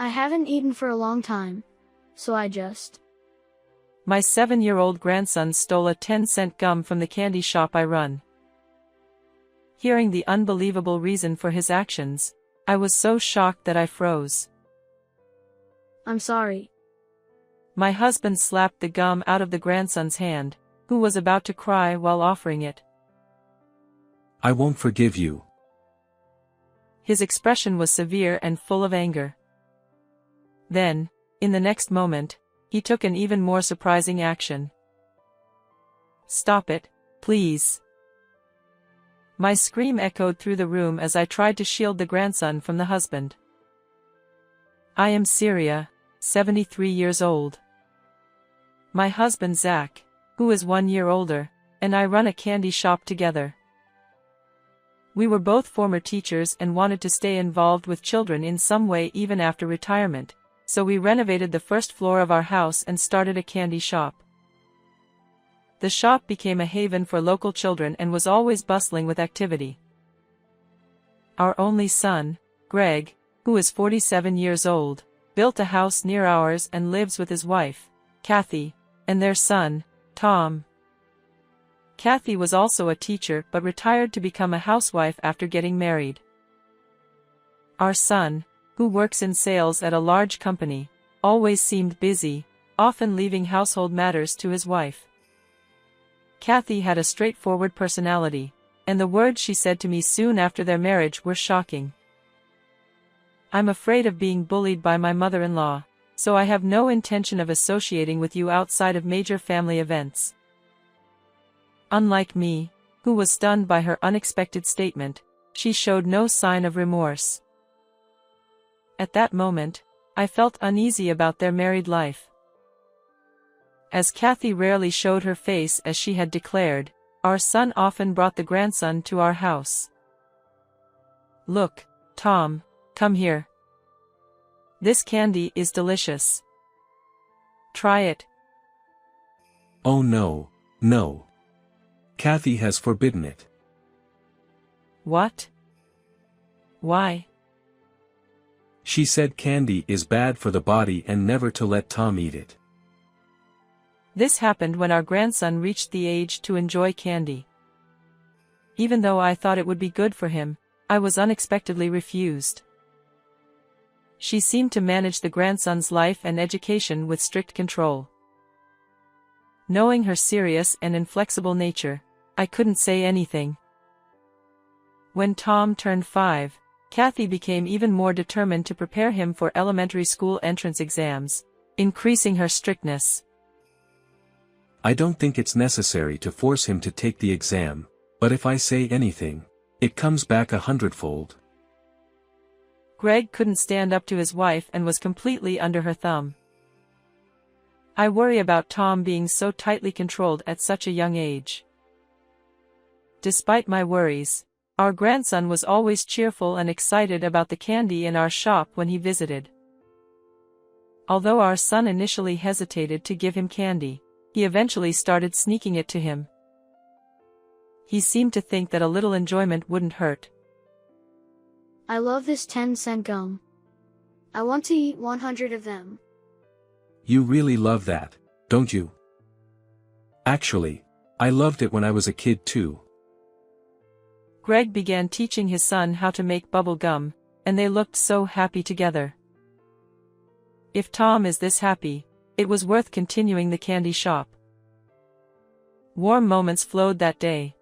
I haven't eaten for a long time, so I just... My 7-year-old grandson stole a 10-cent gum from the candy shop I run. Hearing the unbelievable reason for his actions, I was so shocked that I froze. I'm sorry. My husband slapped the gum out of the grandson's hand, who was about to cry while offering it. I won't forgive you. His expression was severe and full of anger. Then, in the next moment, he took an even more surprising action. Stop it, please. My scream echoed through the room as I tried to shield the grandson from the husband. I am Syria, 73 years old. My husband Zach, who is 1 year older, and I run a candy shop together. We were both former teachers and wanted to stay involved with children in some way even after retirement, so we renovated the first floor of our house and started a candy shop. The shop became a haven for local children and was always bustling with activity. Our only son, Greg, who is 47 years old, built a house near ours and lives with his wife, Kathy, and their son, Tom. Kathy was also a teacher but retired to become a housewife after getting married. Our son, who works in sales at a large company, always seemed busy, often leaving household matters to his wife. Kathy had a straightforward personality, and the words she said to me soon after their marriage were shocking. I'm afraid of being bullied by my mother-in-law, so I have no intention of associating with you outside of major family events. Unlike me, who was stunned by her unexpected statement, she showed no sign of remorse. At that moment, I felt uneasy about their married life. As Kathy rarely showed her face as she had declared, our son often brought the grandson to our house. Look, Tom, come here. This candy is delicious. Try it. Oh no, no. Kathy has forbidden it. What? Why? She said candy is bad for the body and never to let Tom eat it. This happened when our grandson reached the age to enjoy candy. Even though I thought it would be good for him, I was unexpectedly refused. She seemed to manage the grandson's life and education with strict control. Knowing her serious and inflexible nature, I couldn't say anything. When Tom turned 5, Kathy became even more determined to prepare him for elementary school entrance exams, increasing her strictness. I don't think it's necessary to force him to take the exam, but if I say anything, it comes back 100-fold. Greg couldn't stand up to his wife and was completely under her thumb. I worry about Tom being so tightly controlled at such a young age. Despite my worries, our grandson was always cheerful and excited about the candy in our shop when he visited. Although our son initially hesitated to give him candy, he eventually started sneaking it to him. He seemed to think that a little enjoyment wouldn't hurt. I love this 10-cent gum. I want to eat 100 of them. You really love that, don't you? Actually, I loved it when I was a kid too. Greg began teaching his son how to make bubble gum, and they looked so happy together. If Tom is this happy, it was worth continuing the candy shop. Warm moments flowed that day.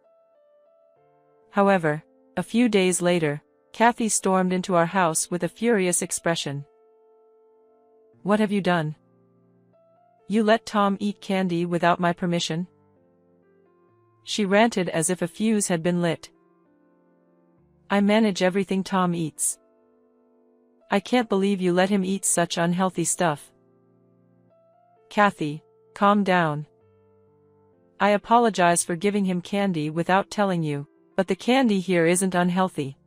However, a few days later, Kathy stormed into our house with a furious expression. What have you done? You let Tom eat candy without my permission? She ranted as if a fuse had been lit. I manage everything Tom eats. I can't believe you let him eat such unhealthy stuff. Kathy, calm down. I apologize for giving him candy without telling you, but the candy here isn't unhealthy.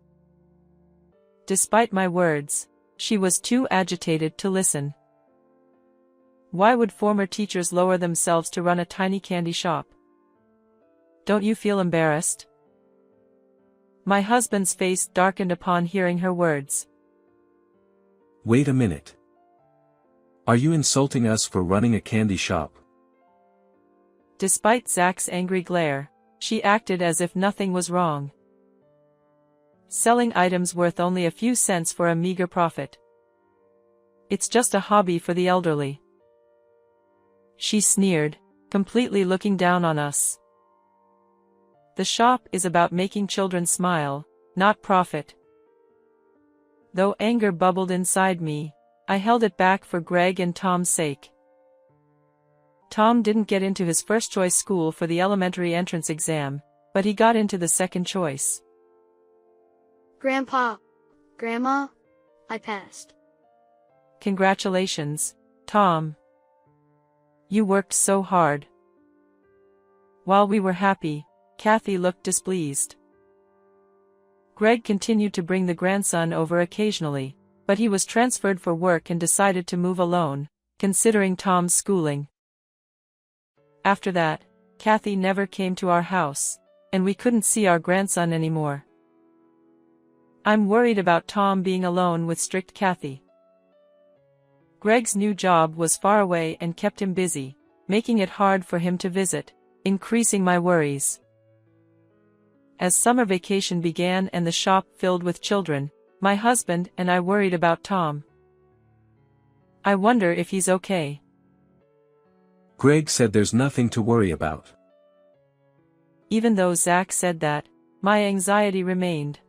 Despite my words, she was too agitated to listen. Why would former teachers lower themselves to run a tiny candy shop? Don't you feel embarrassed? My husband's face darkened upon hearing her words. Wait a minute, Are you insulting us for running a candy shop? Despite Zach's angry glare, she acted as if nothing was wrong. Selling items worth only a few cents for a meager profit. It's just a hobby for the elderly. She sneered, completely looking down on us. The shop is about making children smile, not profit. Though anger bubbled inside me, I held it back for Greg and Tom's sake. Tom didn't get into his first-choice school for the elementary entrance exam, but he got into the second choice. Grandpa, Grandma, I passed. Congratulations, Tom. You worked so hard. While we were happy, Kathy looked displeased. Greg continued to bring the grandson over occasionally, but he was transferred for work and decided to move alone, considering Tom's schooling. After that, Kathy never came to our house, and we couldn't see our grandson anymore. I'm worried about Tom being alone with strict Kathy. Greg's new job was far away and kept him busy, making it hard for him to visit, increasing my worries. As summer vacation began and the shop filled with children, my husband and I worried about Tom. I wonder if he's okay. Greg said there's nothing to worry about. Even though Zach said that, my anxiety remained.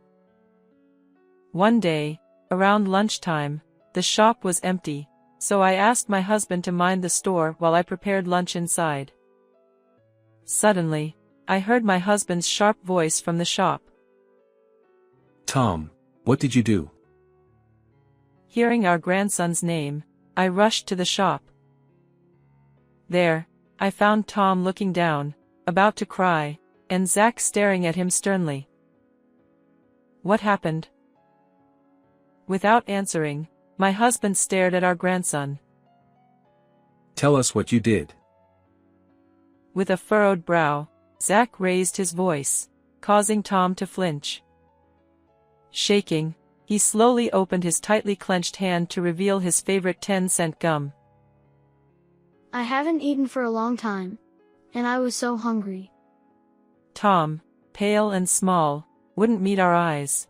One day, around lunchtime, the shop was empty, so I asked my husband to mind the store while I prepared lunch inside. Suddenly, I heard my husband's sharp voice from the shop. Tom, what did you do? Hearing our grandson's name, I rushed to the shop. There, I found Tom looking down, about to cry, and Zach staring at him sternly. What happened? Without answering, my husband stared at our grandson. Tell us what you did. With a furrowed brow, Zach raised his voice, causing Tom to flinch. Shaking, he slowly opened his tightly clenched hand to reveal his favorite 10-cent gum. I haven't eaten for a long time, and I was so hungry. Tom, pale and small, wouldn't meet our eyes.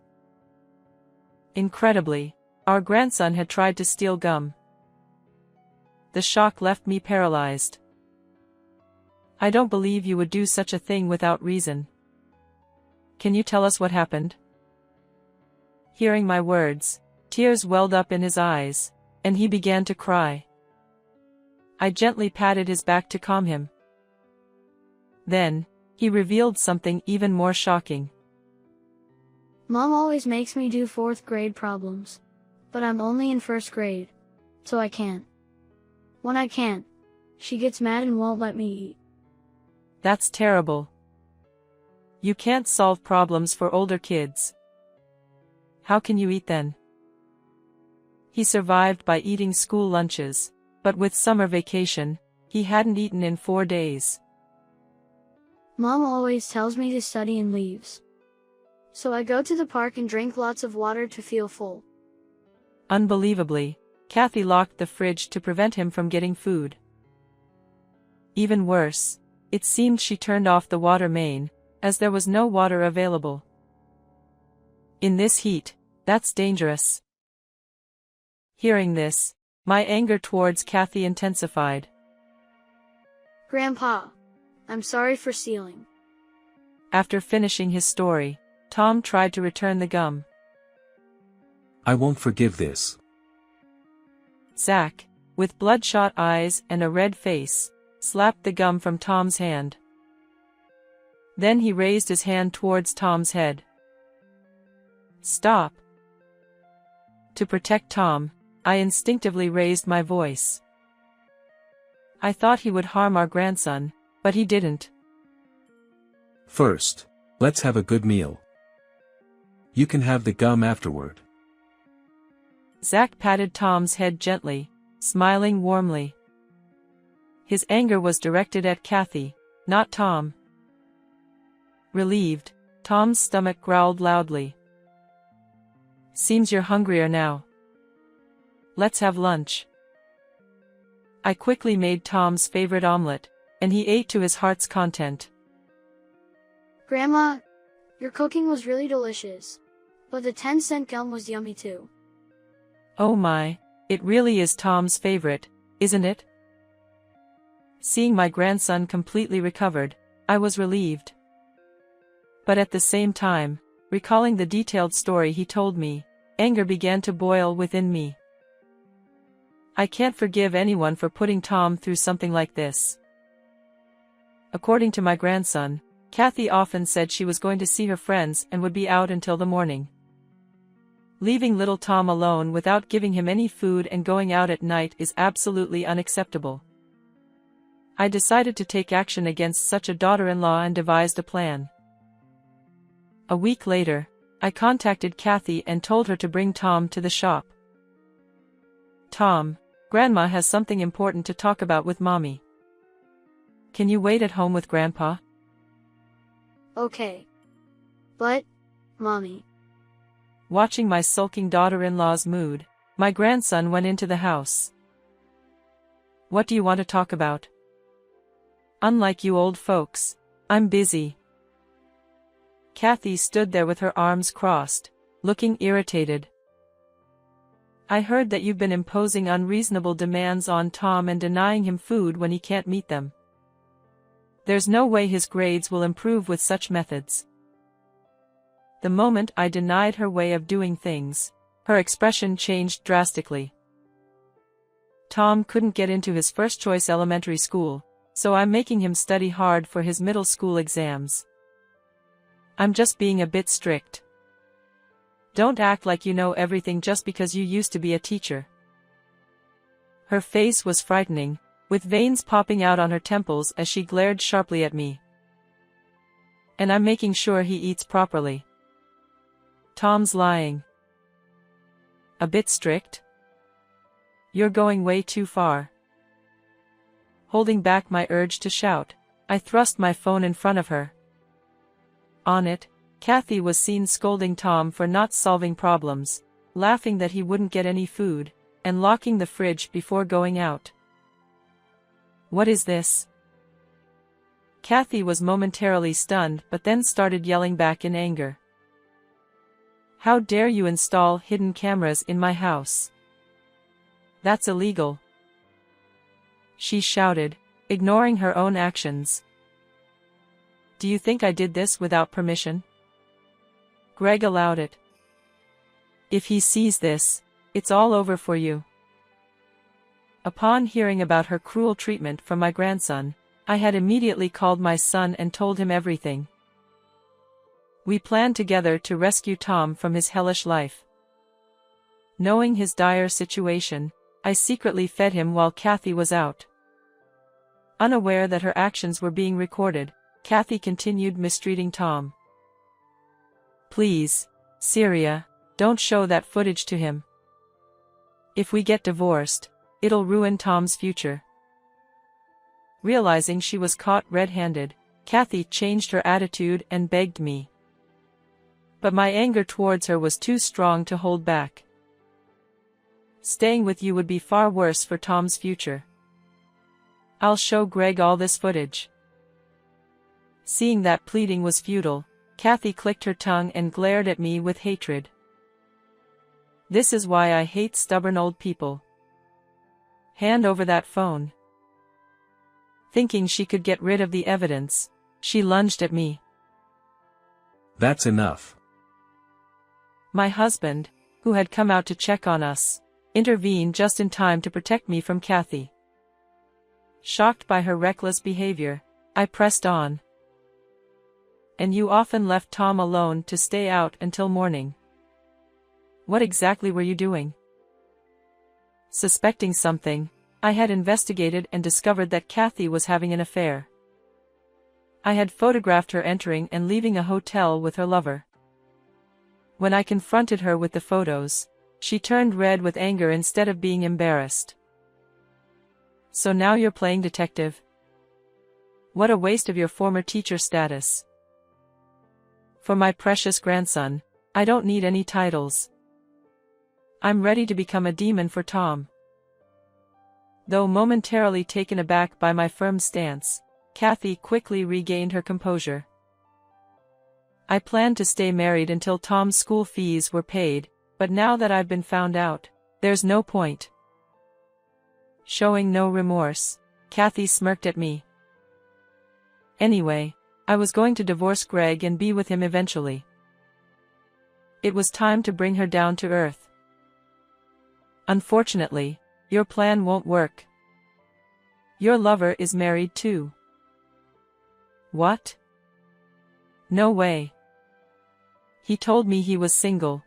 Incredibly, our grandson had tried to steal gum. The shock left me paralyzed. I don't believe you would do such a thing without reason. Can you tell us what happened? Hearing my words, tears welled up in his eyes, and he began to cry. I gently patted his back to calm him. Then, he revealed something even more shocking. Mom always makes me do 4th grade problems, but I'm only in 1st grade, so I can't. When I can't, she gets mad and won't let me eat. That's terrible. You can't solve problems for older kids. How can you eat then? He survived by eating school lunches, but with summer vacation, he hadn't eaten in 4 days. Mom always tells me to study and leaves. So I go to the park and drink lots of water to feel full. Unbelievably, Kathy locked the fridge to prevent him from getting food. Even worse, it seemed she turned off the water main, as there was no water available. In this heat, that's dangerous. Hearing this, my anger towards Kathy intensified. Grandpa, I'm sorry for stealing. After finishing his story, Tom tried to return the gum. I won't forgive this. Zach, with bloodshot eyes and a red face, slapped the gum from Tom's hand. Then he raised his hand towards Tom's head. Stop. To protect Tom, I instinctively raised my voice. I thought he would harm our grandson, but he didn't. First, let's have a good meal. You can have the gum afterward. Zach patted Tom's head gently, smiling warmly. His anger was directed at Kathy, not Tom. Relieved, Tom's stomach growled loudly. Seems you're hungrier now. Let's have lunch. I quickly made Tom's favorite omelet, and he ate to his heart's content. Grandma, your cooking was really delicious. But the 10-cent gum was yummy too. Oh my, it really is Tom's favorite, isn't it? Seeing my grandson completely recovered, I was relieved. But at the same time, recalling the detailed story he told me, anger began to boil within me. I can't forgive anyone for putting Tom through something like this. According to my grandson, Kathy often said she was going to see her friends and would be out until the morning. Leaving little Tom alone without giving him any food and going out at night is absolutely unacceptable. I decided to take action against such a daughter-in-law and devised a plan. A week later, I contacted Kathy and told her to bring Tom to the shop. "Tom, Grandma has something important to talk about with Mommy. Can you wait at home with Grandpa?" Okay. But, Mommy. Watching my sulking daughter-in-law's mood, my grandson went into the house. "What do you want to talk about?" "Unlike you old folks, I'm busy." Kathy stood there with her arms crossed, looking irritated. "I heard that you've been imposing unreasonable demands on Tom and denying him food when he can't meet them. There's no way his grades will improve with such methods." The moment I denied her way of doing things, her expression changed drastically. "Tom couldn't get into his first-choice elementary school, so I'm making him study hard for his middle school exams. I'm just being a bit strict. Don't act like you know everything just because you used to be a teacher." Her face was frightening, with veins popping out on her temples as she glared sharply at me. "And I'm making sure he eats properly." "Tom's lying." "A bit strict? You're going way too far." Holding back my urge to shout, I thrust my phone in front of her. On it, Kathy was seen scolding Tom for not solving problems, laughing that he wouldn't get any food, and locking the fridge before going out. "What is this?" Kathy was momentarily stunned but then started yelling back in anger. "How dare you install hidden cameras in my house? That's illegal," she shouted, ignoring her own actions. "Do you think I did this without permission?" Greg allowed it. "If he sees this, it's all over for you." Upon hearing about her cruel treatment from my grandson, I had immediately called my son and told him everything. We planned together to rescue Tom from his hellish life. Knowing his dire situation, I secretly fed him while Kathy was out. Unaware that her actions were being recorded, Kathy continued mistreating Tom. "Please, Syria, don't show that footage to him. If we get divorced, it'll ruin Tom's future." Realizing she was caught red-handed, Kathy changed her attitude and begged me. But my anger towards her was too strong to hold back. "Staying with you would be far worse for Tom's future. I'll show Greg all this footage." Seeing that pleading was futile, Kathy clicked her tongue and glared at me with hatred. "This is why I hate stubborn old people. Hand over that phone." Thinking she could get rid of the evidence, she lunged at me. "That's enough." My husband, who had come out to check on us, intervened just in time to protect me from Kathy. Shocked by her reckless behavior, I pressed on. "And you often left Tom alone to stay out until morning. What exactly were you doing?" Suspecting something, I had investigated and discovered that Kathy was having an affair. I had photographed her entering and leaving a hotel with her lover. When I confronted her with the photos, she turned red with anger instead of being embarrassed. "So now you're playing detective? What a waste of your former teacher status. For my precious grandson, I don't need any titles. I'm ready to become a demon for Tom." Though momentarily taken aback by my firm stance, Kathy quickly regained her composure. I planned to stay married until Tom's school fees were paid, but now that I've been found out, there's no point. Showing no remorse, Kathy smirked at me. Anyway, I was going to divorce Greg and be with him eventually. It was time to bring her down to earth. Unfortunately, your plan won't work. Your lover is married too. What? No way. He told me he was single.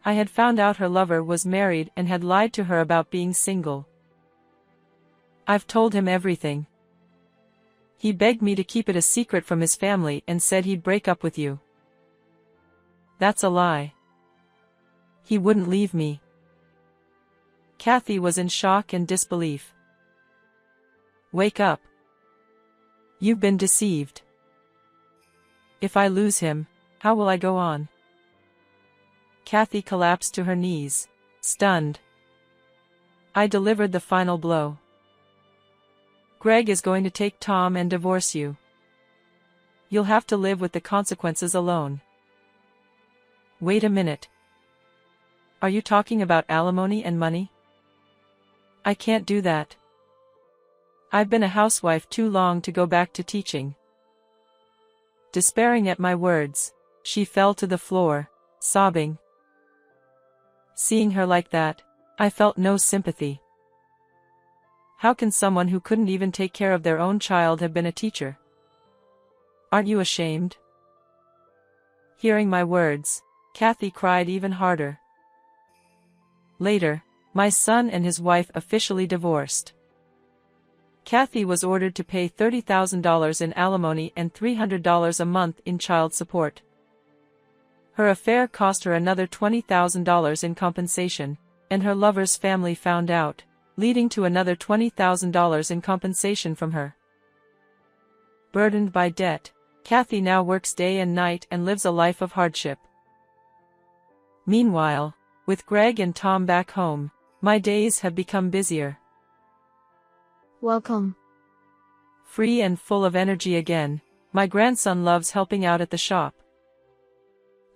I had found out her lover was married and had lied to her about being single. I've told him everything. He begged me to keep it a secret from his family and said he'd break up with you. That's a lie. He wouldn't leave me. Kathy was in shock and disbelief. Wake up. You've been deceived. If I lose him, how will I go on? Kathy collapsed to her knees, stunned. I delivered the final blow. Greg is going to take Tom and divorce you. You'll have to live with the consequences alone. Wait a minute. Are you talking about alimony and money? I can't do that. I've been a housewife too long to go back to teaching. Despairing at my words, she fell to the floor, sobbing. Seeing her like that, I felt no sympathy. How can someone who couldn't even take care of their own child have been a teacher? Aren't you ashamed? Hearing my words, Kathy cried even harder. Later, my son and his wife officially divorced. Kathy was ordered to pay $30,000 in alimony and $300 a month in child support. Her affair cost her another $20,000 in compensation, and her lover's family found out, leading to another $20,000 in compensation from her. Burdened by debt, Kathy now works day and night and lives a life of hardship. Meanwhile, with Greg and Tom back home, my days have become busier. Welcome. Free and full of energy again, my grandson loves helping out at the shop.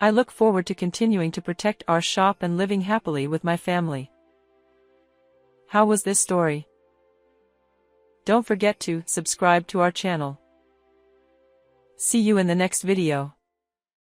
I look forward to continuing to protect our shop and living happily with my family. How was this story? Don't forget to subscribe to our channel. See you in the next video.